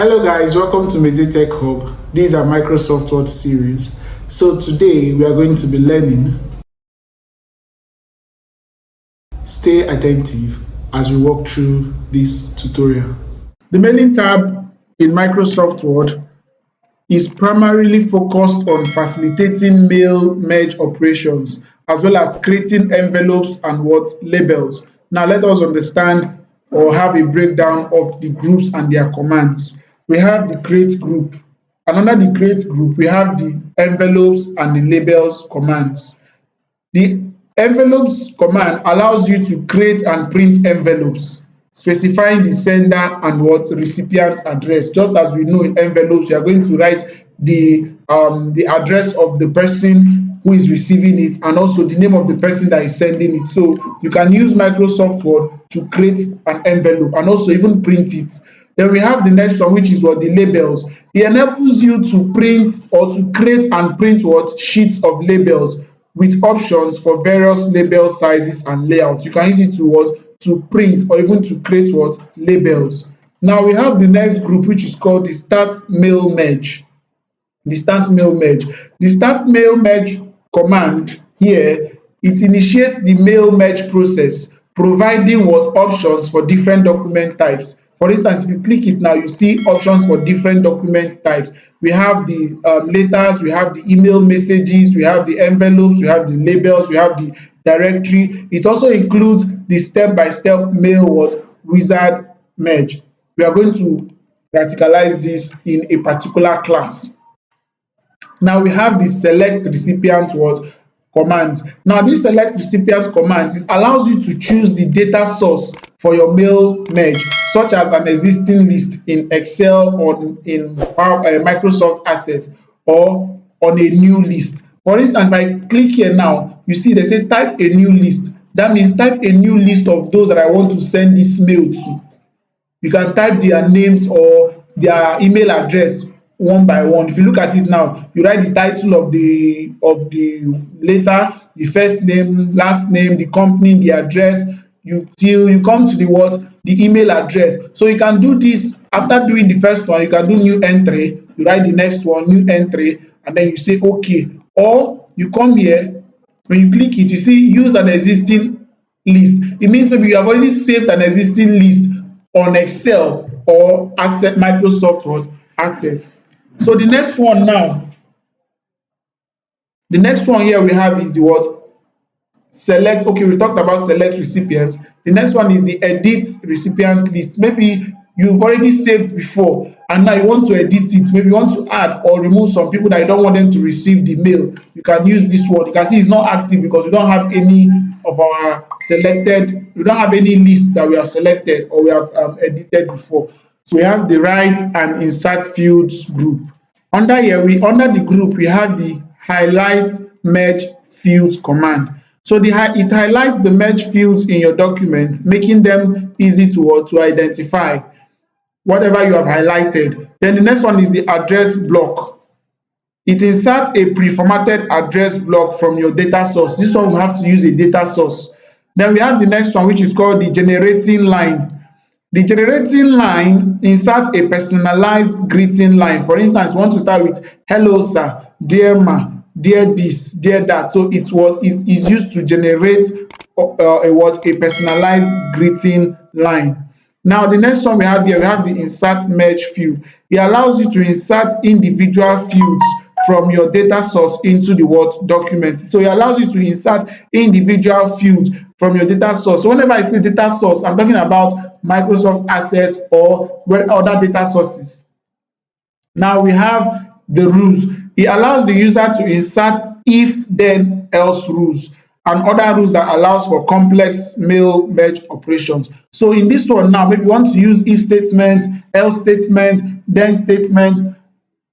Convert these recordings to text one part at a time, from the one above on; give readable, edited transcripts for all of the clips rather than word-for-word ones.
Hello guys, welcome to Meze Tech Hub. These are Microsoft Word series. So today we are going to be learning. Stay attentive as we walk through this tutorial. The mailing tab in Microsoft Word is primarily focused on facilitating mail merge operations as well as creating envelopes and labels. Now let us understand or have a breakdown of the groups and their commands. We have the create group, and under the create group we have the envelopes and the labels commands. The envelopes command allows you to create and print envelopes specifying the sender and recipient address. Just as we know, in envelopes we are going to write the address of the person who is receiving it and also the name of the person that is sending it. So you can use Microsoft Word to create an envelope and also even print it. Then we have the next one, which is the labels. It enables you to print or to create and print sheets of labels with options for various label sizes and layout. You can use it to print or even to create labels. Now we have the next group, which is called the start mail merge. The start mail merge. The start mail merge command here, it initiates the mail merge process, providing options for different document types. For instance, if you click it now, you see options for different document types. We have the letters, we have the email messages, we have the envelopes, we have the labels, we have the directory. It also includes the step-by-step mail wizard merge. We are going to practicalize this in a particular class. Now we have the select recipient commands. Now this select recipient command, it allows you to choose the data source for your mail merge, such as an existing list in Excel or in Microsoft Access or on a new list. For instance, if I click here now, you see they say type a new list. That means type a new list of those that I want to send this mail to. You can type their names or their email address one by one. If you look at it now, you write the title of the letter, the first name, last name, the company, the address, till you come to the email address. So you can do this. After doing the first one, you can do new entry, you write the next one, new entry, and then you say okay. Or you come here, when you click it, you see use an existing list. It means maybe you have already saved an existing list on Excel or Microsoft Access. So the next one now, the next one here we have is the select. Okay, we talked about select recipient. The next one is the edit recipient list. Maybe you've already saved before and now you want to edit it. Maybe you want to add or remove some people that you don't want them to receive the mail. You can use this one. You can see it's not active because we don't have any of our selected, we don't have any list that we have selected or we have edited before. So we have the write and insert fields group. Under here, under the group, we have the highlight merge fields command. So it highlights the merge fields in your document, making them easy to identify whatever you have highlighted. Then the next one is the address block. It inserts a pre-formatted address block from your data source. This one we have to use a data source. Then we have the next one, which is called the generating line. The generating line inserts a personalized greeting line. For instance, you want to start with hello sir, dear ma, dear this, dear that. So it's is used to generate a personalized greeting line. Now the next one we have here, we have the insert merge field. It allows you to insert individual fields from your data source into the document. So it allows you to insert individual fields from your data source. So whenever I say data source, I'm talking about Microsoft Access or other data sources. Now we have the rules. It allows the user to insert if then else rules and other rules that allows for complex mail merge operations. So in this one now, maybe you want to use if statement, else statement, then statement.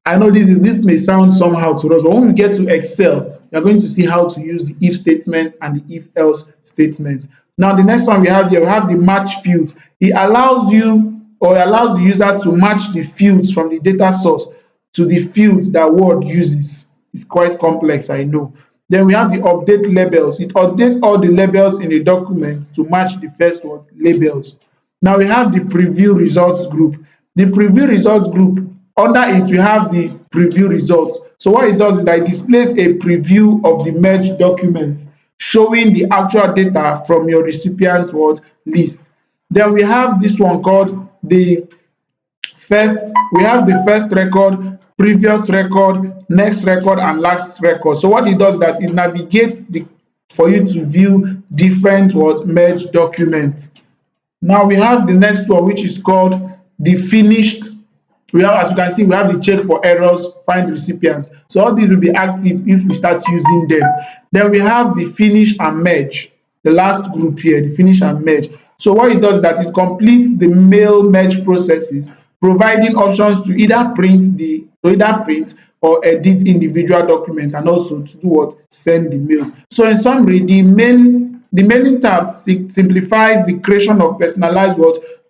I know this may sound somehow to us, but when we get to Excel, you're going to see how to use the if statement and the if else statement. Now the next one we have here, we have the match field. It allows you or allows the user to match the fields from the data source to the fields that Word uses. It's quite complex, I know. Then we have the update labels. It updates all the labels in a document to match the first labels. Now we have the preview results group. The preview results group, under it we have the preview results. So what it does is that it displays a preview of the merged document showing the actual data from your recipient list. Then we have this one called the first record, previous record, next record and last record. So what it does is that it navigates for you to view different merged documents. Now we have the next one, which is called the finished. We have, as you can see, we have the check for errors, find recipient. So all these will be active if we start using them. Then we have the finish and merge, the last group here, the finish and merge. So what it does is that it completes the mail merge processes, providing options to either print or edit individual document, and also to do what? Send the mails. So in summary, the mailing tab simplifies the creation of personalized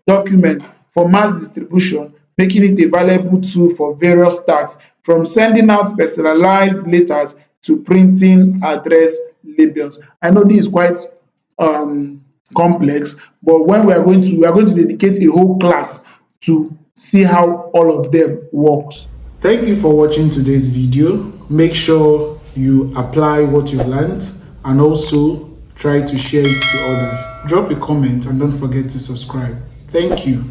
documents for mass distribution, making it a valuable tool for various tasks, from sending out personalized letters to printing address labels. I know this is quite complex, but when we are going to dedicate a whole class to see how all of them works. Thank you for watching today's video. Make sure you apply what you've learned and also try to share it to others. Drop a comment and don't forget to subscribe. Thank you.